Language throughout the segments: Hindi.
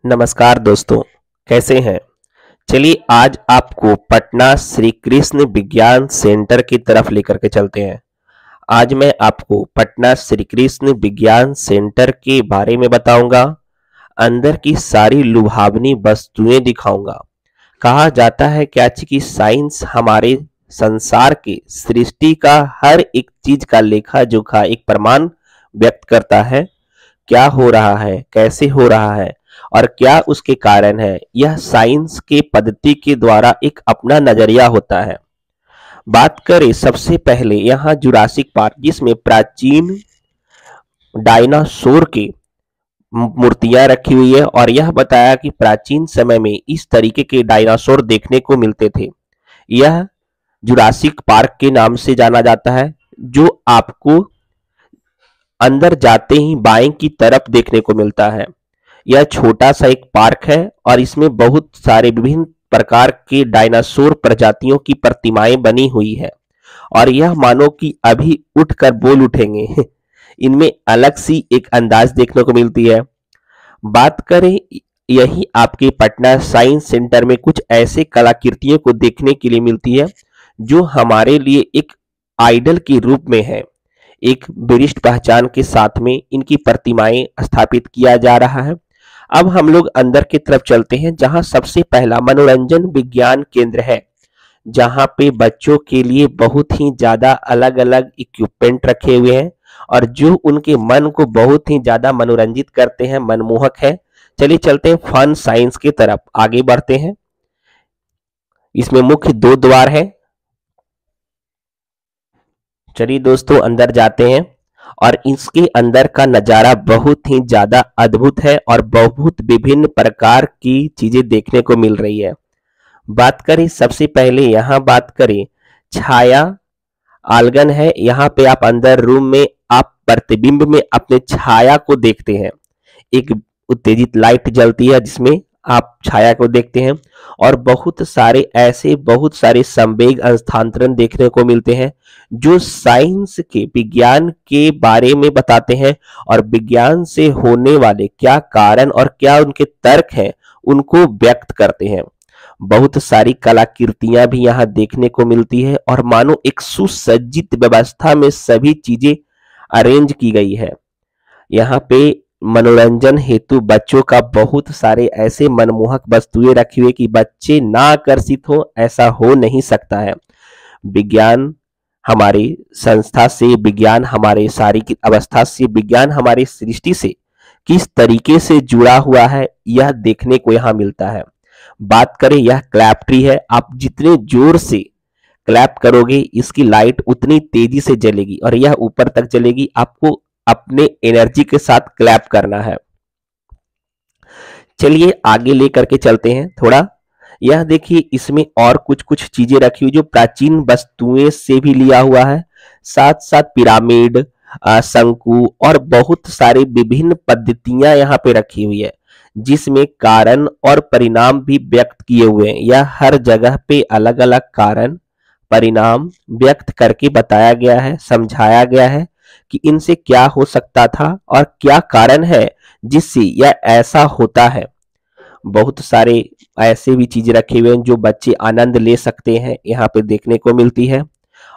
नमस्कार दोस्तों, कैसे हैं? चलिए आज आपको पटना श्री कृष्ण विज्ञान सेंटर की तरफ लेकर के चलते हैं। आज मैं आपको पटना श्री कृष्ण विज्ञान सेंटर के बारे में बताऊंगा, अंदर की सारी लुभावनी वस्तुएं दिखाऊंगा। कहा जाता है कि साइंस हमारे संसार के सृष्टि का हर एक चीज का लेखा जोखा एक प्रमाण व्यक्त करता है। क्या हो रहा है, कैसे हो रहा है और क्या उसके कारण है, यह साइंस के पद्धति के द्वारा एक अपना नजरिया होता है। बात करें सबसे पहले यहाँ जुरासिक पार्क, जिसमें प्राचीन डायनासोर की मूर्तियां रखी हुई है और यह बताया कि प्राचीन समय में इस तरीके के डायनासोर देखने को मिलते थे। यह जुरासिक पार्क के नाम से जाना जाता है, जो आपको अंदर जाते ही बाएं की तरफ देखने को मिलता है। यह छोटा सा एक पार्क है और इसमें बहुत सारे विभिन्न प्रकार के डायनासोर प्रजातियों की प्रतिमाएं बनी हुई है और यह मानो कि अभी उठकर बोल उठेंगे। इनमें अलग सी एक अंदाज देखने को मिलती है। बात करें यही आपके पटना साइंस सेंटर में कुछ ऐसे कलाकृतियों को देखने के लिए मिलती है जो हमारे लिए एक आइडल के रूप में है। एक विशिष्ट पहचान के साथ में इनकी प्रतिमाएं स्थापित किया जा रहा है। अब हम लोग अंदर की तरफ चलते हैं, जहां सबसे पहला मनोरंजन विज्ञान केंद्र है, जहां पे बच्चों के लिए बहुत ही ज्यादा अलग अलग इक्विपमेंट रखे हुए हैं और जो उनके मन को बहुत ही ज्यादा मनोरंजित करते हैं, मनमोहक है। चलिए चलते हैं फन साइंस की तरफ, आगे बढ़ते हैं। इसमें मुख्य दो द्वार है। चलिए दोस्तों अंदर जाते हैं और इसके अंदर का नजारा बहुत ही ज्यादा अद्भुत है और बहुत विभिन्न प्रकार की चीजें देखने को मिल रही है। बात करें सबसे पहले यहाँ बात करें छाया आलगन है। यहाँ पे आप अंदर रूम में आप प्रतिबिंब में अपने छाया को देखते हैं। एक उत्तेजित लाइट जलती है जिसमें आप छाया को देखते हैं और बहुत सारे संवेग हस्तांतरण देखने को मिलते हैं जो साइंस के विज्ञान के बारे में बताते हैं और विज्ञान से होने वाले क्या कारण और क्या उनके तर्क हैं उनको व्यक्त करते हैं। बहुत सारी कलाकृतियां भी यहाँ देखने को मिलती है और मानो एक सुसज्जित व्यवस्था में सभी चीजें अरेंज की गई है। यहाँ पे मनोरंजन हेतु बच्चों का बहुत सारे ऐसे मनमोहक वस्तुएं रखी हुई कि बच्चे ना आकर्षित हो, ऐसा हो नहीं सकता है। विज्ञान हमारी संस्था से, विज्ञान हमारे शारीरिक अवस्था से, विज्ञान हमारी सृष्टि से किस तरीके से जुड़ा हुआ है यह देखने को यहाँ मिलता है। बात करें यह क्लैप ट्री है। आप जितने जोर से क्लैप करोगे इसकी लाइट उतनी तेजी से जलेगी और यह ऊपर तक जलेगी। आपको अपने एनर्जी के साथ क्लैप करना है। चलिए आगे लेकर के चलते हैं थोड़ा। यह देखिए इसमें और कुछ कुछ चीजें रखी हुई जो प्राचीन वस्तुएं से भी लिया हुआ है। साथ साथ पिरामिड, शंकु और बहुत सारे विभिन्न पद्धतियां यहाँ पे रखी हुई है जिसमें कारण और परिणाम भी व्यक्त किए हुए हैं। यह हर जगह पे अलग अलग कारण परिणाम व्यक्त करके बताया गया है, समझाया गया है कि इनसे क्या हो सकता था और क्या कारण है जिससे यह ऐसा होता है। बहुत सारे ऐसे भी चीजें रखे हुए हैं जो बच्चे आनंद ले सकते हैं, यहाँ पे देखने को मिलती है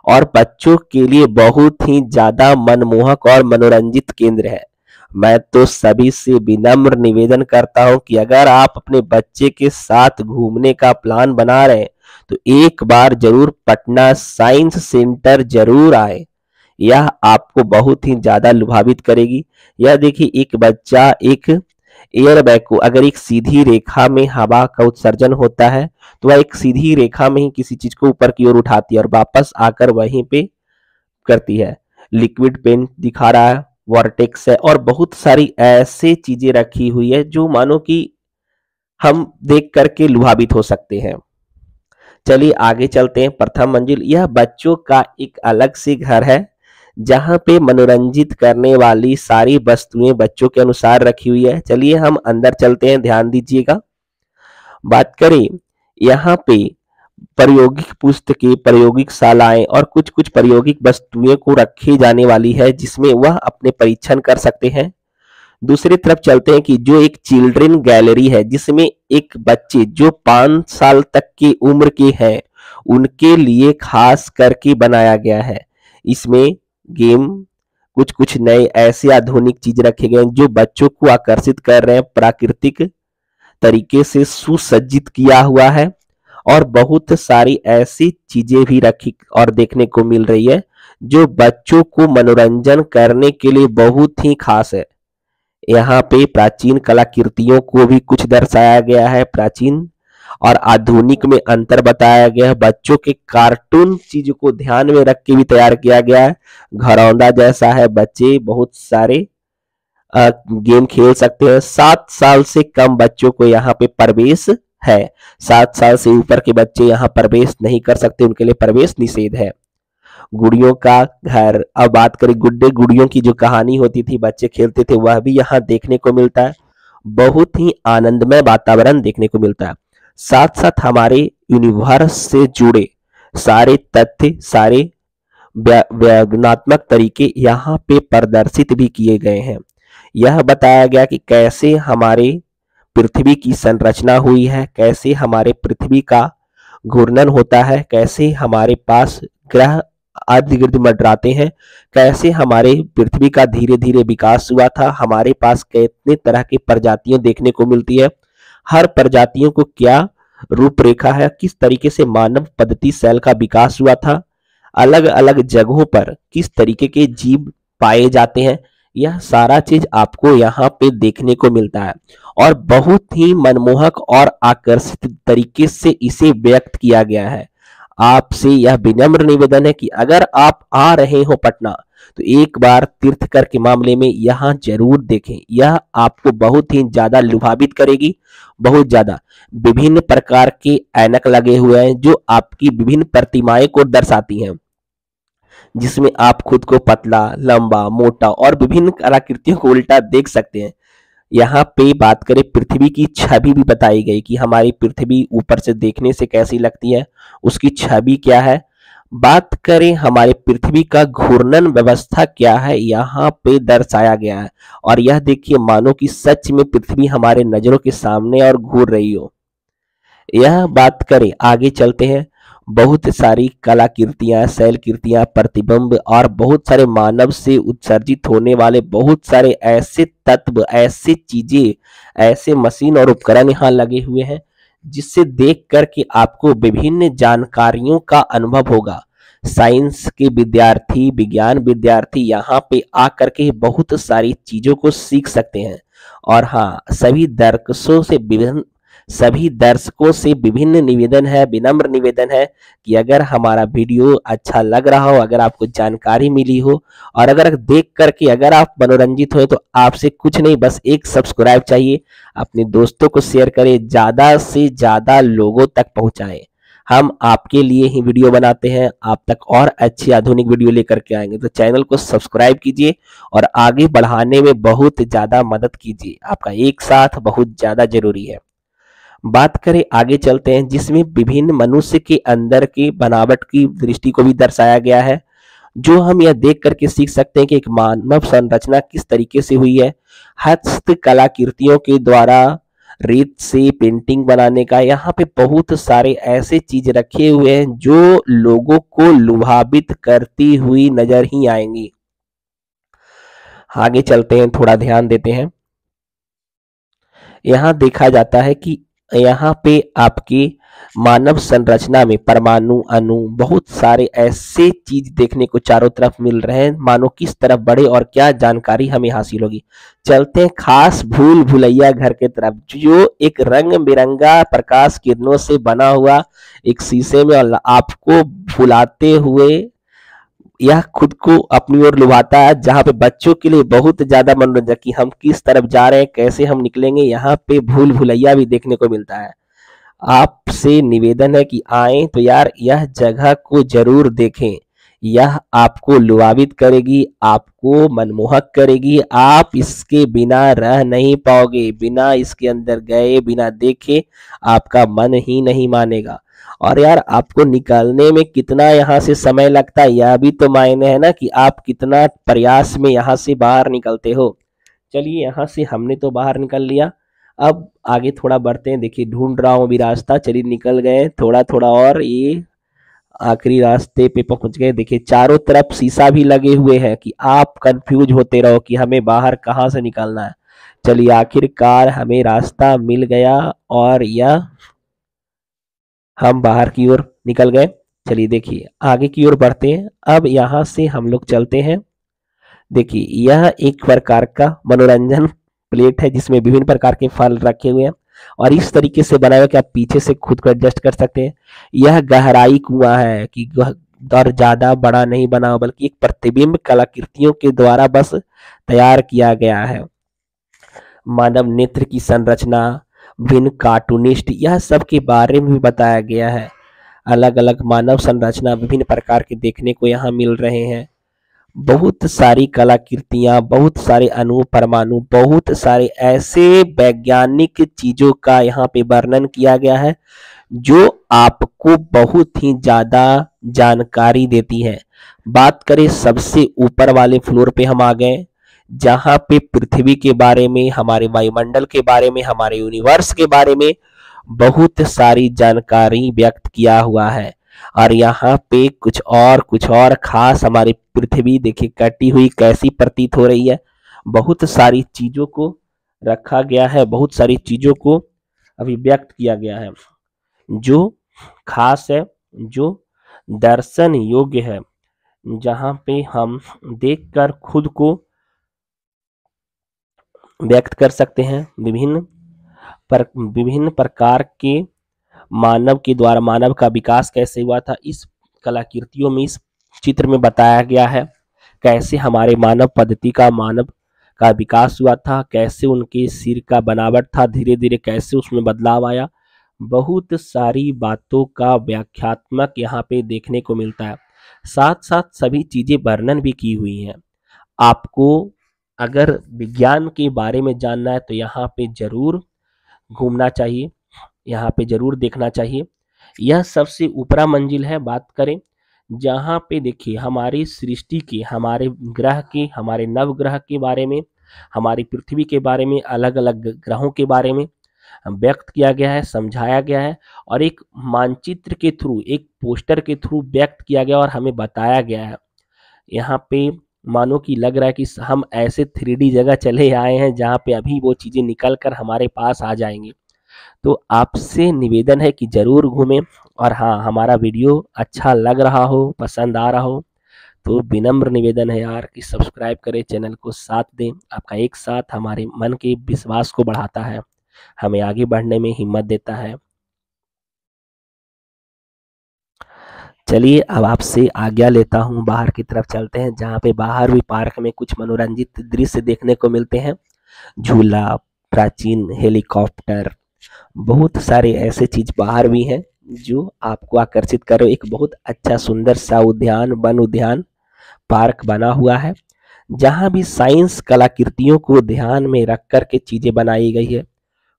और बच्चों के लिए बहुत ही ज्यादा मनमोहक और मनोरंजित केंद्र है। मैं तो सभी से विनम्र निवेदन करता हूं कि अगर आप अपने बच्चे के साथ घूमने का प्लान बना रहे हैं तो एक बार जरूर पटना साइंस सेंटर जरूर आए। यह आपको बहुत ही ज्यादा लुभावित करेगी। यह देखिए एक बच्चा एक एयर बैग को, अगर एक सीधी रेखा में हवा का उत्सर्जन होता है तो वह एक सीधी रेखा में ही किसी चीज को ऊपर की ओर उठाती है और वापस आकर वहीं पे करती है। लिक्विड पेन दिखा रहा है, वॉर्टेक्स है और बहुत सारी ऐसे चीजें रखी हुई है जो मानो कि हम देख करके लुभावित हो सकते हैं। चलिए आगे चलते हैं। प्रथम मंजिल, यह बच्चों का एक अलग से घर है जहां पे मनोरंजित करने वाली सारी वस्तुएं बच्चों के अनुसार रखी हुई है। चलिए हम अंदर चलते हैं, ध्यान दीजिएगा। बात करें यहाँ पे प्रायोगिक पुस्तकें, प्रायोगिक शालाएं और कुछ कुछ प्रायोगिक वस्तुएं को रखी जाने वाली है जिसमें वह अपने परीक्षण कर सकते हैं। दूसरी तरफ चलते हैं कि जो एक चिल्ड्रन गैलरी है जिसमें एक बच्चे जो 5 साल तक की उम्र के हैं उनके लिए खास करके बनाया गया है। इसमें गेम कुछ कुछ नए ऐसे आधुनिक चीज रखे गए हैं जो बच्चों को आकर्षित कर रहे हैं, प्राकृतिक तरीके से सुसज्जित किया हुआ है और बहुत सारी ऐसी चीजें भी रखी और देखने को मिल रही है जो बच्चों को मनोरंजन करने के लिए बहुत ही खास है। यहाँ पे प्राचीन कलाकृतियों को भी कुछ दर्शाया गया है, प्राचीन और आधुनिक में अंतर बताया गया है। बच्चों के कार्टून चीज को ध्यान में रख के भी तैयार किया गया है। घरौंदा जैसा है, बच्चे बहुत सारे गेम खेल सकते हैं। 7 साल से कम बच्चों को यहाँ पे प्रवेश है। 7 साल से ऊपर के बच्चे यहाँ प्रवेश नहीं कर सकते, उनके लिए प्रवेश निषेध है। गुड़ियों का घर, अब बात करें गुड्डे गुड़ियों की जो कहानी होती थी, बच्चे खेलते थे, वह भी यहाँ देखने को मिलता है। बहुत ही आनंदमय वातावरण देखने को मिलता है। साथ साथ हमारे यूनिवर्स से जुड़े सारे तथ्य, सारे व्यंग्यात्मक तरीके यहाँ पे प्रदर्शित भी किए गए हैं। यह बताया गया कि कैसे हमारे पृथ्वी की संरचना हुई है, कैसे हमारे पृथ्वी का घूर्णन होता है, कैसे हमारे पास ग्रह इर्द गिर्द मंडराते हैं, कैसे हमारे पृथ्वी का धीरे धीरे विकास हुआ था, हमारे पास कितने तरह की प्रजातियां देखने को मिलती है, हर प्रजातियों को क्या रूपरेखा है, किस तरीके से मानव पद्धति सेल का विकास हुआ था, अलग अलग जगहों पर किस तरीके के जीव पाए जाते हैं, यह सारा चीज आपको यहाँ पे देखने को मिलता है और बहुत ही मनमोहक और आकर्षित तरीके से इसे व्यक्त किया गया है। आपसे यह विनम्र निवेदन है कि अगर आप आ रहे हो पटना तो एक बार तीर्थकर के मामले में यहाँ जरूर देखें। यह आपको बहुत ही ज्यादा लुभावित करेगी, बहुत ज्यादा। विभिन्न प्रकार के ऐनक लगे हुए हैं जो आपकी विभिन्न प्रतिमाएं को दर्शाती हैं, जिसमें आप खुद को पतला, लंबा, मोटा और विभिन्न कलाकृतियों को उल्टा देख सकते हैं। यहाँ पे बात करें पृथ्वी की छवि भी बताई गई कि हमारी पृथ्वी ऊपर से देखने से कैसी लगती है, उसकी छवि क्या है। बात करें हमारे पृथ्वी का घूर्णन व्यवस्था क्या है, यहाँ पे दर्शाया गया है और यह देखिए मानो कि सच में पृथ्वी हमारे नजरों के सामने और घूर रही हो। यह बात करें, आगे चलते हैं, बहुत सारी कलाकृतियां, शैलकृतियां, प्रतिबिंब और बहुत सारे मानव से उत्सर्जित होने वाले बहुत सारे ऐसे तत्व, ऐसे चीजें, ऐसे मशीन और उपकरण यहाँ लगे हुए हैं जिससे देख करके आपको विभिन्न जानकारियों का अनुभव होगा। साइंस के विद्यार्थी, विज्ञान विद्यार्थी यहाँ पे आकर के बहुत सारी चीजों को सीख सकते हैं। और हाँ, सभी दर्शकों से विभिन्न निवेदन है, विनम्र निवेदन है कि अगर हमारा वीडियो अच्छा लग रहा हो, अगर आपको जानकारी मिली हो और अगर देख करके अगर आप मनोरंजित हो तो आपसे कुछ नहीं, बस एक सब्सक्राइब चाहिए। अपने दोस्तों को शेयर करें, ज्यादा से ज्यादा लोगों तक पहुंचाएं। हम आपके लिए ही वीडियो बनाते हैं, आप तक और अच्छी आधुनिक वीडियो लेकर के आएंगे। तो चैनल को सब्सक्राइब कीजिए और आगे बढ़ाने में बहुत ज्यादा मदद कीजिए। आपका एक साथ बहुत ज्यादा जरूरी है। बात करें, आगे चलते हैं, जिसमें विभिन्न मनुष्य के अंदर की बनावट की दृष्टि को भी दर्शाया गया है, जो हम यह देख करके सीख सकते हैं कि एक मानव संरचना किस तरीके से हुई है। हस्त कलाकृतियों के द्वारा रेत से पेंटिंग बनाने का, यहाँ पे बहुत सारे ऐसे चीज रखे हुए हैं जो लोगों को लुभावित करती हुई नजर ही आएंगी। आगे चलते हैं, थोड़ा ध्यान देते हैं। यहाँ देखा जाता है कि यहाँ पे आपकी मानव संरचना में परमाणु, अणु, बहुत सारे ऐसे चीज देखने को चारों तरफ मिल रहे हैं, मानो किस तरफ बढ़े और क्या जानकारी हमें हासिल होगी। चलते हैं खास भूल भुलैया घर के तरफ, जो एक रंग बिरंगा प्रकाश किरणों से बना हुआ एक शीशे में और आपको भुलाते हुए यह खुद को अपनी ओर लुभाता है, जहाँ पे बच्चों के लिए बहुत ज्यादा मनोरंजन कि हम किस तरफ जा रहे हैं, कैसे हम निकलेंगे। यहाँ पे भूल भुलैया भी देखने को मिलता है। आपसे निवेदन है कि आए तो यार यह जगह को जरूर देखें, यह आपको लुभावित करेगी, आपको मनमोहक करेगी। आप इसके बिना रह नहीं पाओगे, बिना इसके अंदर गए, बिना देखे आपका मन ही नहीं मानेगा। और यार आपको निकालने में कितना यहाँ से समय लगता है, यह भी तो मायने है ना कि आप कितना प्रयास में यहाँ से बाहर निकलते हो। चलिए यहाँ से हमने तो बाहर निकल लिया, अब आगे थोड़ा बढ़ते हैं। देखिए ढूंढ रहा हूँ अभी रास्ता, चलिए निकल गए थोड़ा थोड़ा और, ये आखिरी रास्ते पे पहुंच गए। देखिए चारों तरफ शीशा भी लगे हुए हैं कि आप कंफ्यूज होते रहो कि हमें बाहर कहाँ से निकलना है। चलिए आखिरकार हमें रास्ता मिल गया और यह हम बाहर की ओर निकल गए। चलिए देखिए आगे की ओर बढ़ते हैं। अब यहाँ से हम लोग चलते हैं। देखिए यह एक प्रकार का मनोरंजन प्लेट है जिसमें विभिन्न प्रकार के फल रखे हुए हैं और इस तरीके से बनाया हुआ कि आप पीछे से खुद को एडजस्ट कर सकते हैं। यह गहराई कुआं है कि और ज्यादा बड़ा नहीं बना हुआ, बल्कि एक प्रतिबिंब कलाकृतियों के द्वारा बस तैयार किया गया है। मानव नेत्र की संरचना, भिन्न कार्टूनिस्ट, यह सब के बारे में भी बताया गया है। अलग अलग मानव संरचना विभिन्न प्रकार के देखने को यहाँ मिल रहे हैं। बहुत सारी कलाकृतियां, बहुत सारे अणु परमाणु, बहुत सारे ऐसे वैज्ञानिक चीजों का यहाँ पे वर्णन किया गया है जो आपको बहुत ही ज्यादा जानकारी देती है। बात करें सबसे ऊपर वाले फ्लोर पे हम आ गए, जहां पे पृथ्वी के बारे में, हमारे वायुमंडल के बारे में, हमारे यूनिवर्स के बारे में बहुत सारी जानकारी व्यक्त किया हुआ है। और यहाँ पे कुछ और खास हमारी पृथ्वी देखिए कटी हुई कैसी प्रतीत हो रही है। बहुत सारी चीजों को रखा गया है, बहुत सारी चीजों को अभिव्यक्त किया गया है जो खास है, जो दर्शन योग्य है, जहाँ पे हम देखकर खुद को व्यक्त कर सकते हैं। विभिन्न प्रकार के मानव के द्वारा मानव का विकास कैसे हुआ था, इस कलाकृतियों में, इस चित्र में बताया गया है। कैसे हमारे मानव पद्धति का, मानव का विकास हुआ था, कैसे उनके सिर का बनावट था, धीरे धीरे कैसे उसमें बदलाव आया। बहुत सारी बातों का व्याख्यात्मक यहाँ पे देखने को मिलता है। साथ साथ सभी चीजें वर्णन भी की हुई हैं। आपको अगर विज्ञान के बारे में जानना है तो यहाँ पे जरूर घूमना चाहिए, यहाँ पे जरूर देखना चाहिए। यह सबसे ऊपरा मंजिल है। बात करें जहाँ पे देखिए हमारी सृष्टि के, हमारे ग्रह के, हमारे नवग्रह के बारे में, हमारी पृथ्वी के बारे में, अलग अलग ग्रहों के बारे में व्यक्त किया गया है, समझाया गया है और एक मानचित्र के थ्रू, एक पोस्टर के थ्रू व्यक्त किया गया और हमें बताया गया है। यहाँ पे मानो कि लग रहा है कि हम ऐसे 3D जगह चले आए हैं जहाँ पे अभी वो चीज़ें निकल कर हमारे पास आ जाएंगी। तो आपसे निवेदन है कि जरूर घूमें। और हाँ, हमारा वीडियो अच्छा लग रहा हो, पसंद आ रहा हो तो विनम्र निवेदन है यार कि सब्सक्राइब करें, चैनल को साथ दें। आपका एक साथ हमारे मन के विश्वास को बढ़ाता है, हमें आगे बढ़ने में हिम्मत देता है। चलिए अब आपसे आज्ञा लेता हूँ, बाहर की तरफ चलते हैं जहाँ पे बाहर भी पार्क में कुछ मनोरंजित दृश्य देखने को मिलते हैं। झूला, प्राचीन हेलीकॉप्टर, बहुत सारे ऐसे चीज बाहर भी हैं जो आपको आकर्षित करे। एक बहुत अच्छा सुंदर सा उद्यान, वन उद्यान पार्क बना हुआ है जहाँ भी साइंस कलाकृतियों को ध्यान में रख कर के चीजें बनाई गई है।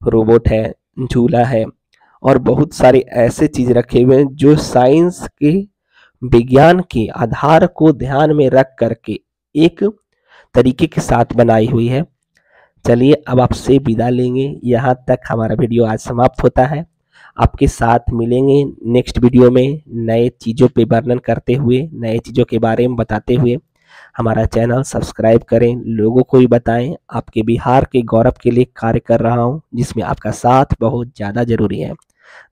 रोबोट है, झूला है और बहुत सारे ऐसे चीज रखे हुए हैं जो साइंस के, विज्ञान के आधार को ध्यान में रख करके एक तरीके के साथ बनाई हुई है। चलिए अब आपसे विदा लेंगे, यहाँ तक हमारा वीडियो आज समाप्त होता है। आपके साथ मिलेंगे नेक्स्ट वीडियो में नए चीज़ों पे वर्णन करते हुए, नए चीज़ों के बारे में बताते हुए। हमारा चैनल सब्सक्राइब करें, लोगों को भी बताएं। आपके बिहार के गौरव के लिए कार्य कर रहा हूँ जिसमें आपका साथ बहुत ज़्यादा जरूरी है।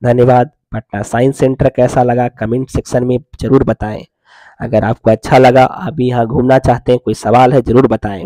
धन्यवाद। पटना साइंस सेंटर कैसा लगा कमेंट सेक्शन में जरूर बताएं। अगर आपको अच्छा लगा, आप भी यहाँ घूमना चाहते हैं, कोई सवाल है जरूर बताएं।